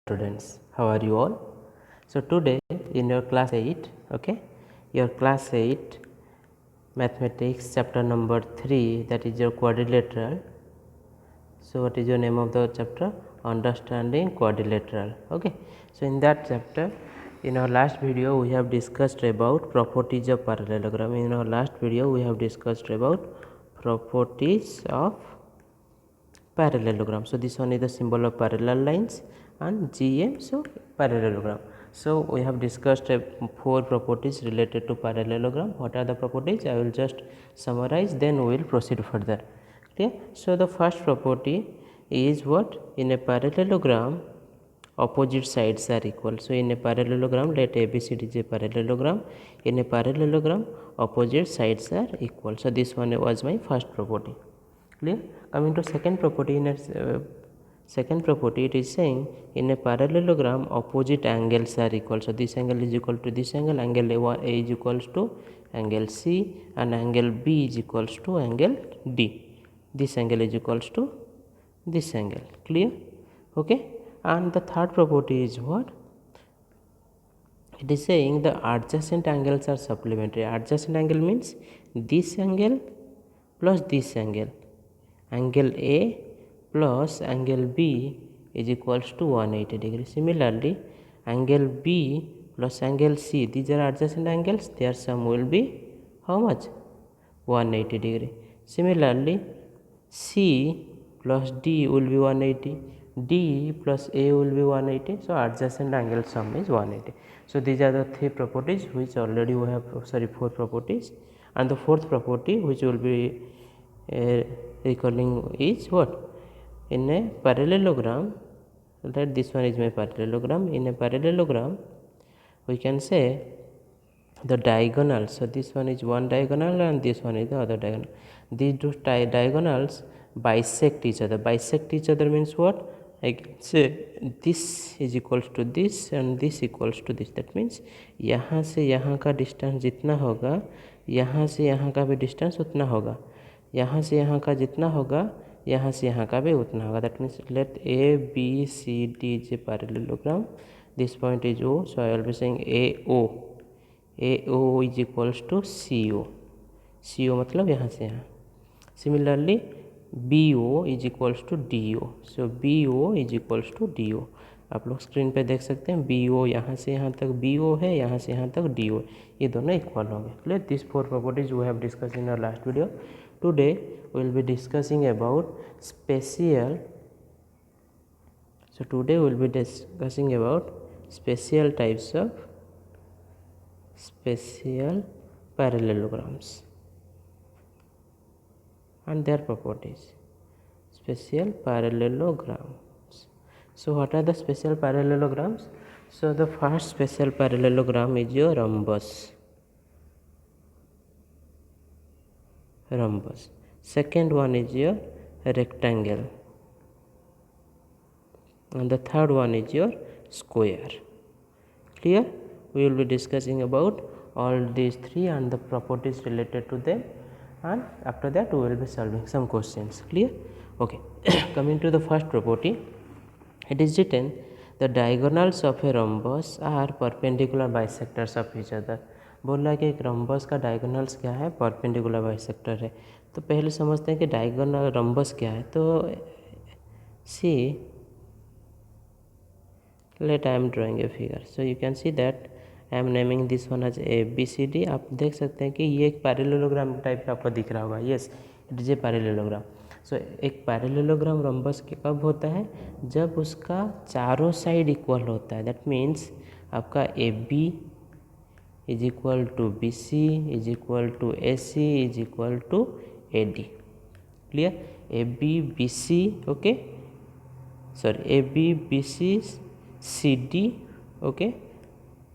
Students, how are you all? So today in your class 8, okay, your class 8 mathematics chapter number 3, that is your quadrilateral. So what is your name of the chapter? Understanding quadrilateral. Okay, so in that chapter, in our last video we have discussed about properties of parallelogram. In our last video we have discussed about properties of parallelogram. So this one is the symbol of parallel lines and GM, so parallelogram. So we have discussed 4 properties related to parallelogram. What are the properties? I will just summarize, then we will proceed further. Okay, so the first property is what? In a parallelogram opposite sides are equal. So in a parallelogram, let ABCD is a parallelogram. In a parallelogram opposite sides are equal. So this one was my first property. Clear? Coming to second property, in a second property it is saying in a parallelogram opposite angles are equal. So this angle is equal to this angle, angle A is equals to angle C, and angle B is equals to angle D. This angle is equals to this angle. Clear? Okay. And the third property is what? It is saying the adjacent angles are supplementary. Adjacent angle means this angle plus this angle. Angle A plus angle B is equals to 180 degree. Similarly, angle B plus angle C, these are adjacent angles, their sum will be how much? 180 degree. Similarly, C plus D will be 180, D plus A will be 180. So adjacent angle sum is 180. So these are the 3 properties which already we have, 4 properties, and the fourth property which will be recalling is what? In a parallelogram, that this one is my parallelogram. In a parallelogram we can say the diagonal. So this one is one diagonal and this one is the other diagonal. These two diagonals bisect each other. Bisect each other means what? I can say this is equals to this and this equals to this. That means यहाँ से यहाँ का distance जितना होगा, यहाँ से यहाँ का भी डिस्टेंस उतना होगा. यहाँ से यहाँ का जितना होगा, यहाँ से यहाँ का भी उतना होगा. That means let A, B, C, D is a parallelogram. This point is O, so I will be saying AO. AO is equals to CO. CO मतलब यहाँ से यहाँ. Similarly, BO is equals to DO. So BO is equals to DO. आप लोग screen पे देख सकते हैं BO यहाँ से यहाँ तक BO है, यहाँ से यहाँ तक DO, ये दोनों इक्वल होंगे. Clear? This 4 properties we have discussed in our last video. Today we will be discussing about special. So today we will be discussing about special types of special parallelograms and their properties. Special parallelograms. So what are the special parallelograms? So the first special parallelogram is your rhombus. Second one is your rectangle, and the third one is your square. Clear? We will be discussing about all these 3 and the properties related to them, and after that we will be solving some questions. Clear? Okay. Coming to the first property, it is written the diagonals of a rhombus are perpendicular bisectors of each other. बोला कि एक rhombus का diagonals क्या है? Perpendicular bisector है. तो पहले समझते हैं कि डायगोनल रम्बस क्या है. तो see let I am drawing a figure. So you can see that I am naming this one as ABCD. आप देख सकते हैं कि ये एक पैरेललोग्राम टाइप का आपको दिख रहा होगा. Yes, it is a parallelogram. So एक पैरेललोग्राम रम्बस कब होता है? जब उसका चारों साइड इक्वल होता है. दैट मीन्स आपका AB is equal to BC is equal to AC is equal to AD. Clear? AB BC, okay, sorry, AB BC CD, okay,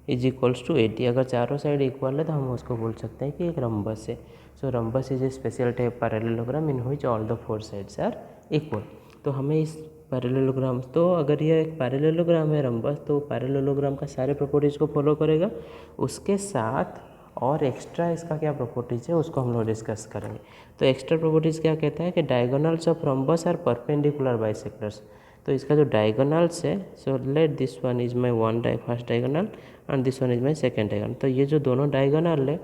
is equals to AD. अगर चारों साइड इक्वल है तो हम उसको बोल सकते हैं कि एक रम्बस है. So rhombus is a special type parallelogram in which all the 4 sides are equal. तो हमें इस पैरेललोग्राम, तो अगर यह एक पैरेललोग्राम है रम्बस, तो पैरेललोग्राम का सारे प्रॉपर्टीज़ को फॉलो करेगा. उसके साथ और एक्स्ट्रा इसका क्या प्रॉपर्टीज़ है उसको हम लोग डिस्कस करेंगे. तो एक्स्ट्रा प्रॉपर्टीज़ क्या कहता है कि diagonals of rhombus are perpendicular bisectors. तो इसका जो डायगोनल्स है, so let this one is my first diagonal and this one is my second diagonal. तो ये जो दोनों डायगोनल है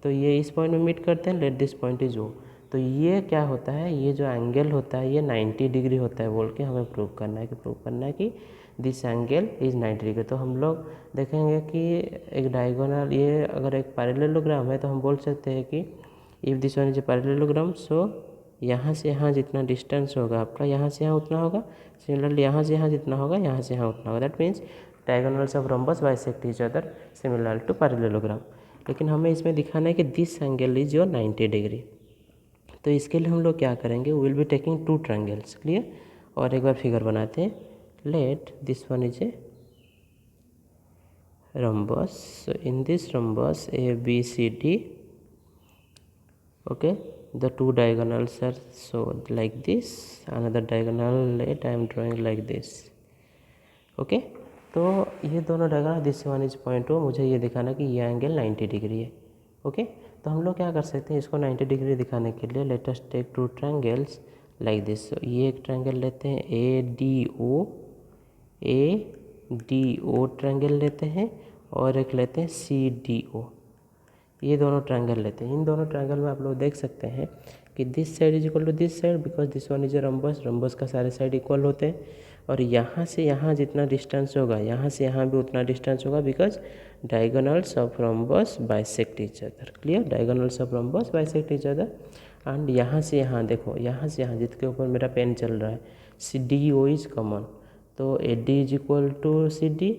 तो ये इस पॉइंट में मीट करते हैं, लेट दिस पॉइंट इज ओ। तो ये क्या होता है, ये जो एंगल होता है ये 90 डिग्री होता है बोल के हमें प्रूव करना है कि दिस एंगल इज़ 90 डिग्री। तो हम लोग देखेंगे कि एक डायगोनल, ये अगर एक पैरेललोग्राम है तो हम बोल सकते हैं कि if this one is a parallelogram, so यहाँ से यहाँ जितना डिस्टेंस होगा आपका, यहाँ से यहाँ उतना होगा। सिमिलरली यहाँ से यहाँ जितना होगा, यहाँ से यहाँ उतना होगा। That means diagonals of rhombus bisect each other similar to parallelogram. लेकिन हमें इसमें दिखाना है कि this angle is your 90 degree. तो इसके लिए हम लोग क्या करेंगे, we will be taking 2 triangles. Clear. और एक बार फिगर बनाते हैं। Let this one is a rhombus. So in this rhombus A, B, C, D, okay, the 2 diagonals are so like this, another diagonal let I am drawing like this, okay। तो ये दोनों diagonal, this one is point O, मुझे ये दिखाना कि ये angle 90 degree है, okay. तो हम लोग क्या कर सकते हैं, इसको 90 डिग्री दिखाने के लिए let us take 2 triangles like this. ये एक ट्रायंगल लेते हैं ADO ट्रायंगल लेते हैं, और एक लेते हैं CDO। ये दोनों ट्रायंगल लेते हैं। इन दोनों ट्रायंगल में आप लोग देख सकते हैं कि this side is equal to this side, because this one is a rhombus का सारे साइड इक्वल होते हैं। और यहाँ से यहाँ जितना डिस्टेंस होगा, यहाँ से यहाँ भी उतना डिस्टेंस होगा, because diagonals of rhombus bisect each other. Clear. Diagonals of rhombus bisect each other. And यहाँ से यहाँ देखो, यहाँ से यहाँ जिसके ऊपर मेरा पेन चल रहा है, CDO इज कॉमन। तो AD is equal to CD,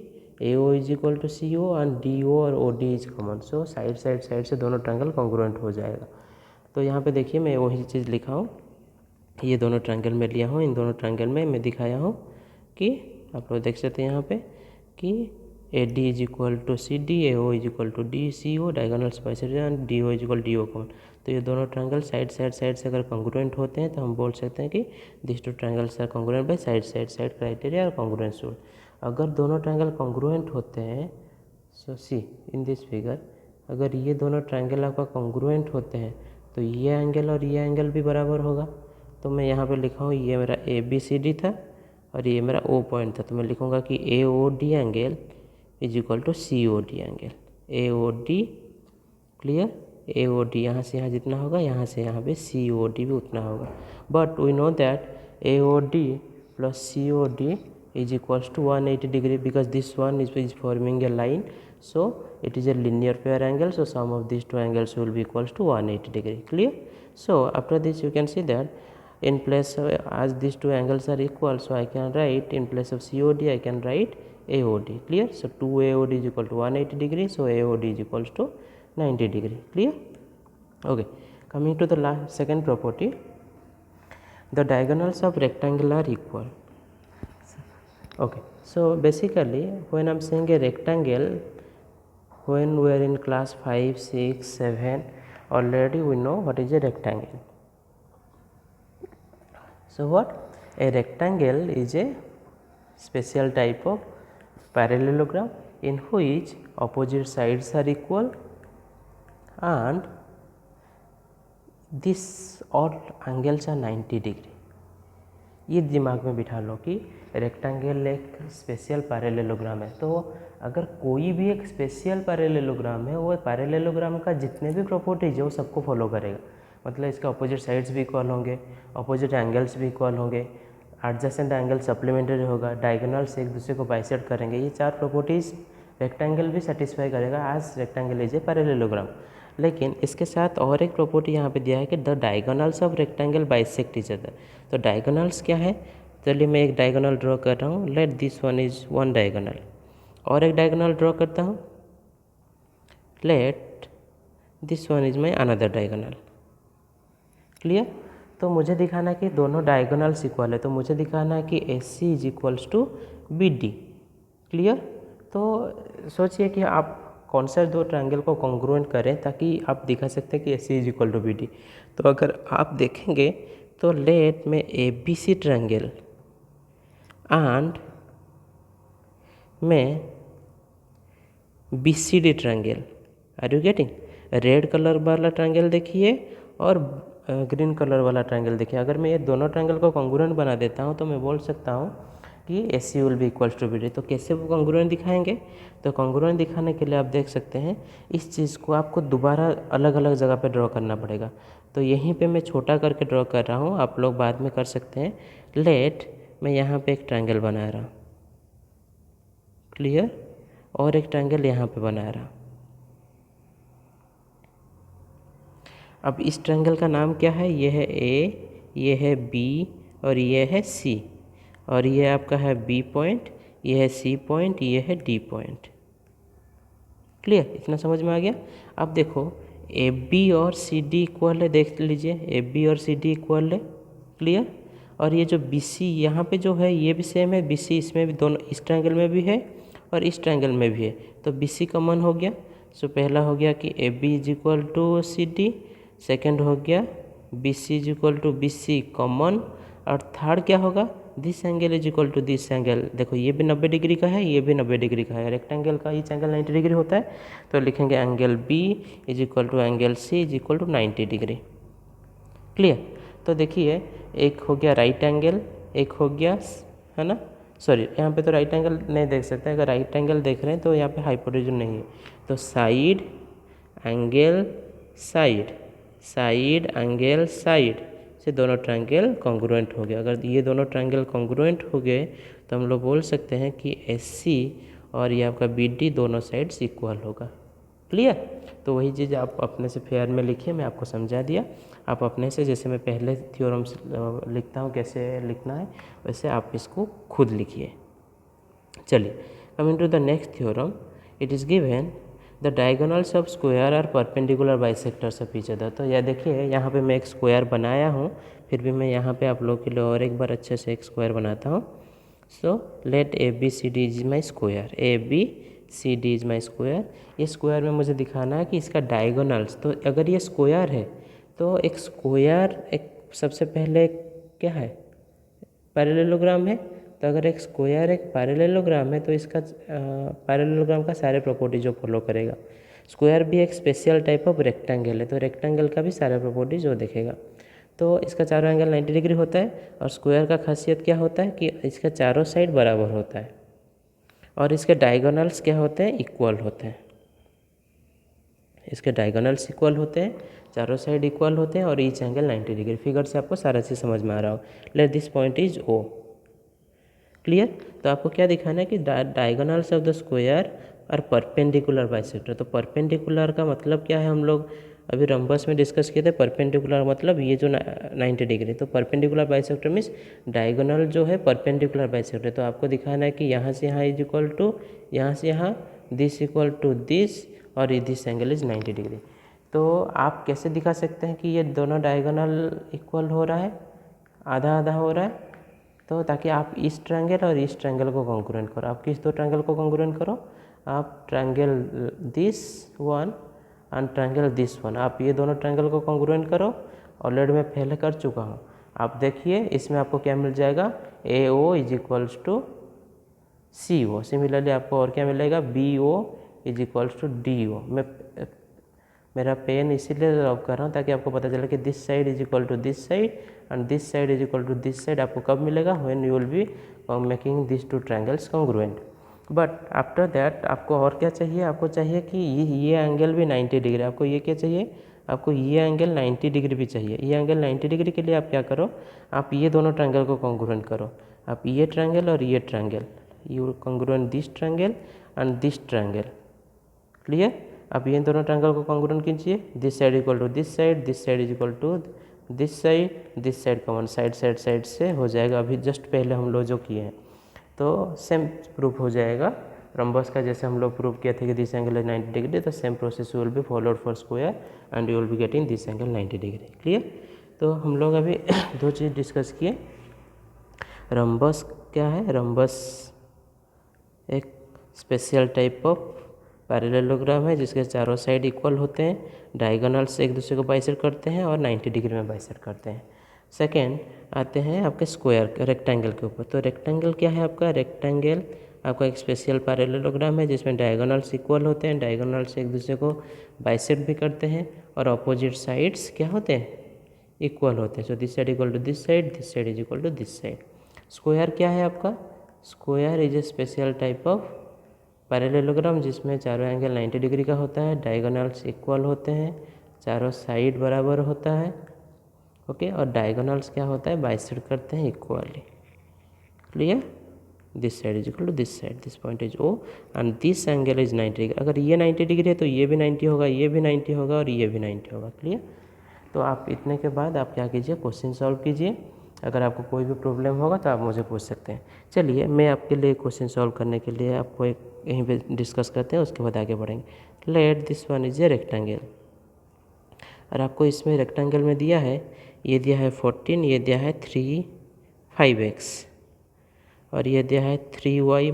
AO is equal to CO and DO और OD is common. So side से दोनों ट्रायंगल कॉन्ग्रुएंट हो जाएगा। तो यहाँ पे देखिए मैं वही चीज़ लिखा हूँ, ये दोनों ट्रायंगल में लिया हूँ। इन दोनों ट्रायंगल में मैं दिखाया हूँ कि आप लोग देख सकते हैं यहाँ पे कि AD is equal to CD, AO is equal to DCO, diagonals bisect and DO is equal DO common. तो ये दोनों ट्रायंगल साइड से अगर कॉन्ग्रुएंट होते हैं तो हम बोल सकते हैं कि this 2 triangles are congruent by side criteria और कॉन्ग्रुएंस रूल। अगर दोनों ट्रायंगल कॉन्ग्रुएंट होते हैं, सो सी इन दिस फिगर, अगर ये दोनों ट्रायंगल आपका कॉन्ग्रुएंट होते हैं तो ये एंगल और ये एंगल भी बराबर होगा। तो मैं यहाँ पे लिखा हूँ, ये मेरा ABCD था और ये मेरा O पॉइंट था, तो मैं लिखूँगा कि AOD angle is equal to COD angle. AOD, clear. AOD यहाँ से यहाँ जितना होगा, यहाँ से यहाँ पे COD भी उतना होगा। But we know that AOD plus COD is equals to 180 degree, because this one is forming a line, so it is a linear pair angle, so sum of these 2 angles will be equals to 180 degree. Clear. So after this you can see that in place of, as these 2 angles are equal, so I can write in place of COD I can write AOD. Clear. So 2 AOD is equal to 180 degree, so AOD is equals to 90 degree. Clear. Okay, coming to the last second property, the diagonals of rectangle are equal. Okay, so basically when I'm saying a rectangle, when we are in class 5, 6, 7, already we know what is a rectangle. So what? A rectangle is a special type of parallelogram in which opposite sides are equal and this all angles are 90 degree. ये दिमाग में बिठा लो कि rectangle एक special parallelogram है। तो अगर कोई भी एक स्पेशल पैरेललोग्राम है, वो पैरेललोग्राम का जितने भी प्रॉपर्टीज है वो सबको फॉलो करेगा। मतलब इसके अपोजिट साइड्स भी इक्वल होंगे, अपोजिट एंगल्स भी इक्वल होंगे, एडजेसेंट एंगल सप्लीमेंट्री होगा, डायगोनल्स एक दूसरे को बाइसेक्ट करेंगे। ये 4 प्रॉपर्टीज रेक्टेंगल भी सेटिस्फाई करेगा as rectangle is a parallelogram. लेकिन इसके साथ और एक प्रॉपर्टी यहाँ पे दिया है कि the diagonals of rectangle bisect each other. तो डायगोनल्स क्या है, चलिए मैं एक डायगोनल ड्रॉ कर रहा हूँ। Late this one is one diagonal, और एक डायगोनल ड्रॉ करता हूँ। Late this one is my another diagonal. Clear. तो मुझे दिखाना है कि दोनों डायगोनल्स इक्वल है, तो मुझे दिखाना है कि AC is equals to BD। Clear. तो सोचिए कि आप कौन सा 2 ट्रायंगल को कॉन्ग्रुएंट करें ताकि आप दिखा सकते हैं कि AC is equal to BD। तो अगर आप देखेंगे तो लेट में ABC ट्रायंगल एंड में BCD triangle, are you getting. Red colour वाला ट्रायंगल देखिए और ग्रीन कलर वाला ट्रायंगल देखिए। अगर मैं ये दोनों ट्रायंगल को कॉन्ग्रुएंट बना देता हूँ तो मैं बोल सकता हूँ कि AC will be equals to BD। तो कैसे वो कॉन्ग्रुएंट दिखाएंगे? तो कॉन्ग्रुएंट दिखाने के लिए आप देख सकते हैं इस चीज़ को आपको दोबारा अलग अलग जगह पे ड्रॉ करना पड़ेगा। तो यहीं पे मैं छोटा करके ड्रॉ कर रहा हूँ, आप लोग बाद में कर सकते हैं। लेट मैं यहाँ पे एक ट्रायंगल बना रहा हूँ, क्लियर, और एक ट्रायंगल यहाँ पे बना रहा हूँ। अब इस ट्रायंगल का नाम क्या है? ये है A, ये है B और ये है C, और ये आपका है B पॉइंट, ये है C पॉइंट, ये है D पॉइंट। क्लियर, इतना समझ में आ गया? अब देखो AB और CD इक्वल है, देख लीजिए AB और CD इक्वल है, क्लियर। और ये जो BC यहाँ पे जो है ये भी सेम है, BC इसमें भी, दोनों इस ट्रायंगल में भी है और इस ट्रायंगल में भी है, तो BC कॉमन हो गया। सो पहला हो गया कि AB is equal to CD, second हो गया BC is equal to BC common, और थर्ड क्या होगा? This angle is equal to this angle. देखो ये भी 90 डिग्री का है, ये भी 90 डिग्री का है, रेक्टेंगल का ईच एंगल 90 डिग्री होता है, तो लिखेंगे angle B is equal to angle C is equal to 90 degree. Clear. तो देखिए एक हो गया राइट एंगल, एक हो गया, है ना, सॉरी यहाँ पे तो राइट एंगल नहीं देख सकते, अगर राइट एंगल देख रहे हैं तो यहाँ पे हाइपोटेन्यूज नहीं है, तो side angle side, side angle side से दोनों ट्रायंगल कॉन्ग्रुएंट हो गए। अगर ये दोनों ट्रायंगल कॉन्ग्रुएंट हो गए तो हम लोग बोल सकते हैं कि SC और ये आपका BD दोनों साइड्स इक्वल होगा। क्लियर। तो वही चीज़ आप अपने से फेयर में लिखिए, मैं आपको समझा दिया। आप अपने से, जैसे मैं पहले थ्योरम लिखता हूँ कैसे लिखना है, वैसे आप इसको खुद लिखिए। चलिए coming to the next theorem, it is given the diagonals of square are perpendicular bisectors of each other. तो यह देखिए यहाँ पे मैं एक स्क्वायर बनाया हूँ, फिर भी मैं यहाँ पे आप लोग के लिए और एक बार अच्छे से एक स्क्वायर बनाता हूँ। So let ABCD is my square, ABCD is my square. ये स्क्वायर में मुझे दिखाना है कि इसका डायगोनल्स, तो अगर ये स्क्वायर है तो एक स्क्वायर एक सबसे पहले क्या है? पैरेललोग्राम है। तो अगर एक स्क्वायर एक पैरेललोग्राम है तो इसका पैरेललोग्राम का सारे प्रॉपर्टीज जो फॉलो करेगा। स्क्वायर भी एक स्पेशल टाइप ऑफ रेक्टेंगल है, तो रेक्टेंगल का भी सारे प्रॉपर्टीज वो देखेगा। तो इसका चारों एंगल 90 डिग्री होता है, और स्क्वायर का खासियत क्या होता है कि इसका चारों साइड बराबर होता है, और इसके डायगोनल्स क्या होते हैं? इक्वल होते हैं। इसके डायगोनल्स इक्वल होते हैं, चारों साइड इक्वल होते हैं, और ईच एंगल 90 डिग्री। फिगर से आपको सारा चीज़ समझ में आ रहा हो। Let this point is O। Clear. तो आपको क्या दिखाना है कि डायगोनल्स ऑफ द स्क्वायर और परपेंडिकुलर बाइसेक्टर। तो परपेंडिकुलर का मतलब क्या है? हम लोग अभी रंबस में डिस्कस किए थे। परपेंडिकुलर मतलब ये जो 90 डिग्री, तो परपेंडिकुलर बाइसेक्टर मीन्स डायगोनल जो है परपेंडिकुलर बाइसेक्टर। तो आपको दिखाना है कि यहाँ से यहाँ इज इक्वल टू, यहाँ से यहाँ दिस इक्वल टू दिस, और दिस एंगल इज 90 डिग्री। तो आप कैसे दिखा सकते हैं कि ये दोनों डायगोनल इक्वल हो रहा है, आधा आधा हो रहा है? तो ताकि आप इस ट्रायंगल और इस ट्रायंगल को कॉन्ग्रुएंट करो। आप किस दो ट्रायंगल को कॉन्ग्रुएंट करो? आप triangle this one and triangle this one, आप ये दोनों ट्रायंगल को कॉन्ग्रुएंट करो। ऑलरेडी मैं पहले कर चुका हूँ। आप देखिए इसमें आपको क्या मिल जाएगा? AO is equals to CO। Similarly आपको और क्या मिलेगा? BO is equals to DO। मैं मेरा पेन इसीलिए रब कर रहा हूँ ताकि आपको पता चले कि this side is equal to this side and this side is equal to this side. आपको कब मिलेगा? When you will be making this two triangles congruent. But after that आपको और क्या चाहिए? आपको चाहिए कि ये एंगल भी 90 डिग्री। आपको ये क्या चाहिए? आपको ये एंगल 90 डिग्री भी चाहिए। ये एंगल 90 डिग्री के लिए आप क्या करो? आप ये दोनों ट्रायंगल को कॉन्ग्रुएंट करो। आप ये ट्रायंगल और ये triangle, you congruent this triangle and this triangle. Clear. अब ये दोनों ट्रायंगल को कॉन्ग्रुएंट कीजिए। This side equal to this side, this side is equal to this side common, side से हो जाएगा। अभी जस्ट पहले हम लोग जो किए हैं तो सेम प्रूफ हो जाएगा रंबस का, जैसे हम लोग प्रूफ किया था कि दिस एंगल इज 90 डिग्री। तो same process will be followed for square and you will be getting this angle 90 degree. Clear. तो हम लोग अभी दो चीज़ डिस्कस किए। रंबस क्या है? रंबस एक स्पेशल टाइप ऑफ पैरेललोग्राम है जिसके चारों साइड इक्वल होते हैं, डायगोनल्स एक दूसरे को बाइसेक्ट करते हैं और 90 डिग्री में बाइसेक्ट करते हैं। सेकेंड आते हैं आपके स्क्वायर रेक्टेंगल के ऊपर। तो रेक्टेंगल क्या है आपका? रेक्टेंगल आपका एक स्पेशल पैरेललोग्राम है जिसमें डायगोनल्स इक्वल होते हैं, डायगोनल्स एक दूसरे को बाइसेक्ट भी करते हैं, और अपोजिट साइड्स क्या होते हैं? इक्वल होते हैं। So this side equal to this side, this side is equal to this side. Square क्या है आपका? Square is a special type of parallelogram जिसमें चारों एंगल 90 डिग्री का होता है, डायगोनल्स इक्वल होते हैं, चारों साइड बराबर होता है, ओके, और डायगोनल्स क्या होता है, बाइसेक्ट करते हैं equally. Clear? This side is equal to this side, this point is O and this angle is 90 degree. अगर ये 90 डिग्री है तो ये भी 90 होगा, ये भी 90 होगा और ये भी 90 होगा। क्लियर? तो आप इतने के बाद आप क्या कीजिए, क्वेश्चन सॉल्व कीजिए। अगर आपको कोई भी प्रॉब्लम होगा तो आप मुझे पूछ सकते हैं। चलिए मैं आपके लिए क्वेश्चन सॉल्व करने के लिए आपको एक यहीं पे डिस्कस करते हैं, उसके बाद आगे बढ़ेंगे। Late this one is a rectangle, और आपको इसमें रेक्टेंगल में दिया है, ये दिया है 14, ये दिया है 3 5x, और ये दिया है 3y -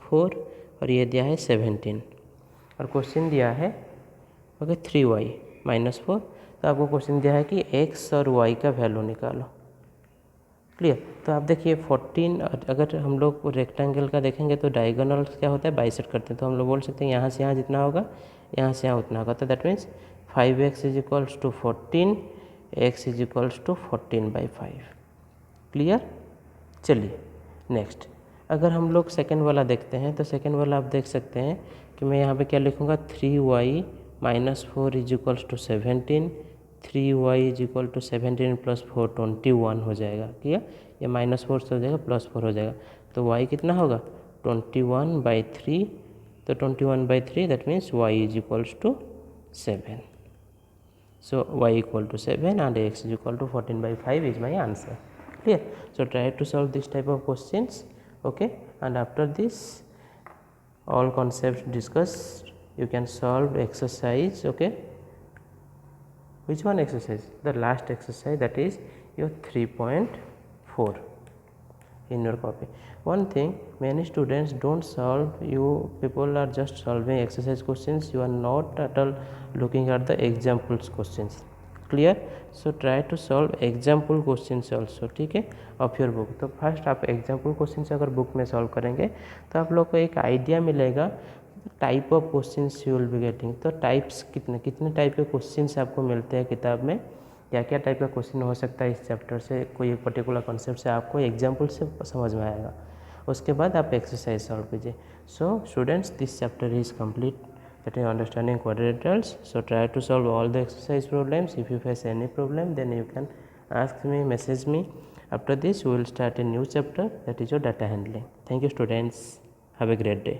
4, और ये दिया है 17, और क्वेश्चन दिया है ओके 3y - 4। तो आपको क्वेश्चन दिया है कि x और y का वैल्यू निकालो। क्लियर? तो आप देखिए 14, अगर हम लोग रेक्टेंगल का देखेंगे तो डायगोनल क्या होता है, बाइसेक्ट करते हैं। तो हम लोग बोल सकते हैं यहाँ से यहाँ जितना होगा, यहाँ से यहाँ उतना होगा। तो that means 5x is equals to 14, x is equals to 14/5। Clear? चलिए नेक्स्ट, अगर हम लोग सेकेंड वाला देखते हैं तो सेकेंड वाला आप देख सकते हैं कि मैं यहाँ पे क्या लिखूँगा, 3y - 4 is equals to 17, 3y is equal to 17 + 4 21 हो जाएगा। क्लियर? ये -4 से हो जाएगा, +4 हो जाएगा। तो y कितना होगा, 21/3। तो 21/3 that means y is equals to 7। So y equal to 7 and x is equal to 14/5 is my answer. Clear? So try to solve this type of questions, okay, and after this all concepts discussed you can solve exercise, okay. Which one exercise? The last exercise, that is your 3.4 in your copy. One thing, many students don't solve, you people are just solving exercise questions, you are not at all looking at the examples questions. Clear? So try to solve example questions also, ठीक है, of your book. तो first आप example question अगर book में solve करेंगे तो आप लोग को एक आइडिया मिलेगा type of questions you will be getting. तो टाइप्स कितने कितने टाइप के क्वेश्चंस आपको मिलते हैं किताब में, क्या क्या टाइप का क्वेश्चन हो सकता है इस चैप्टर से, कोई एक पर्टिकुलर कॉन्सेप्ट से आपको एग्जाम्पल से समझ में आएगा। उसके बाद आप एक्सरसाइज सॉल्व कीजिए। So students, this chapter is complete, that is understanding quadrilaterals. So try to solve all the exercise problems. If you face any problem, then you can ask me, message me. After this we will start a new chapter, that is your data handling. Thank you students, have a great day.